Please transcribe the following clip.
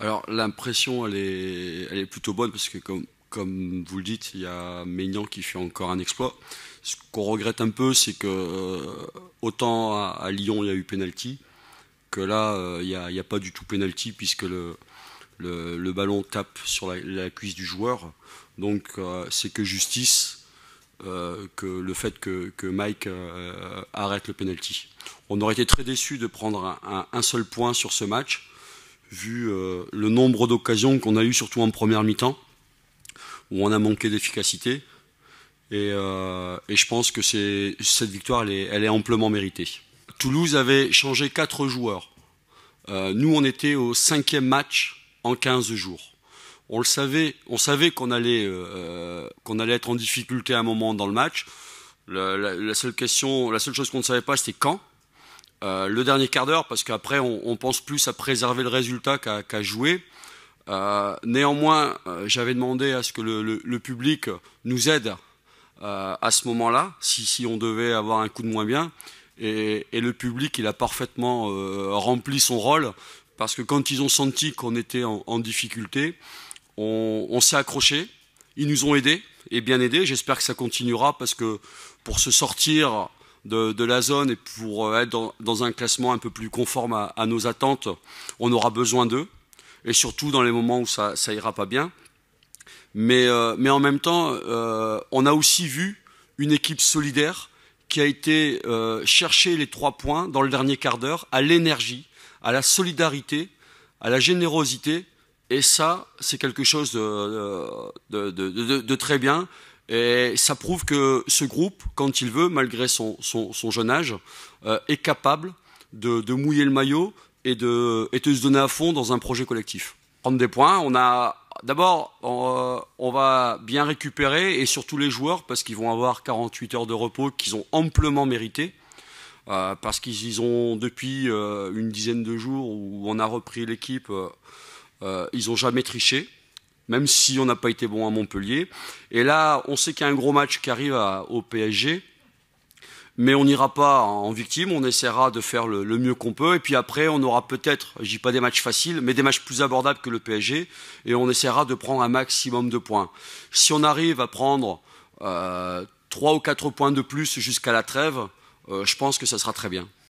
Alors l'impression elle est plutôt bonne parce que comme vous le dites, il y a Maignan qui fait encore un exploit. Ce qu'on regrette un peu, c'est que autant à Lyon il y a eu penalty, que là il y a pas du tout penalty puisque le ballon tape sur la cuisse du joueur. Donc c'est que justice que le fait que Mike arrête le penalty. On aurait été très déçus de prendre un seul point sur ce match, vu le nombre d'occasions qu'on a eu, surtout en première mi-temps, où on a manqué d'efficacité. Et je pense que cette victoire, elle est amplement méritée. Toulouse avait changé 4 joueurs. Nous, on était au 5e match en 15 jours. On savait qu'on allait être en difficulté à un moment dans le match. La seule chose qu'on ne savait pas, c'était quand. Le dernier quart d'heure, parce qu'après, on pense plus à préserver le résultat qu'à jouer. Néanmoins, j'avais demandé à ce que le public nous aide à ce moment-là, si on devait avoir un coup de moins bien. Et le public, il a parfaitement rempli son rôle, parce que quand ils ont senti qu'on était en difficulté, on s'est accroché, ils nous ont aidés, et bien aidés. J'espère que ça continuera, parce que pour se sortir de la zone et pour être dans un classement un peu plus conforme à nos attentes, on aura besoin d'eux, et surtout dans les moments où ça ira pas bien. Mais en même temps, on a aussi vu une équipe solidaire qui a été chercher les 3 points dans le dernier quart d'heure, à l'énergie, à la solidarité, à la générosité. Et ça, c'est quelque chose de très bien. Et ça prouve que ce groupe, quand il veut, malgré son jeune âge, est capable de mouiller le maillot et de se donner à fond dans un projet collectif. Prendre des points, d'abord, on va bien récupérer, et surtout les joueurs, parce qu'ils vont avoir 48 heures de repos qu'ils ont amplement mérité. Parce qu'ils ont, depuis une dizaine de jours où on a repris l'équipe, ils n'ont jamais triché, même si on n'a pas été bon à Montpellier. Et là, on sait qu'il y a un gros match qui arrive au PSG, mais on n'ira pas en victime, on essaiera de faire le mieux qu'on peut, et puis après on aura peut-être, je dis pas des matchs faciles, mais des matchs plus abordables que le PSG, et on essaiera de prendre un maximum de points. Si on arrive à prendre 3 ou 4 points de plus jusqu'à la trêve, je pense que ça sera très bien.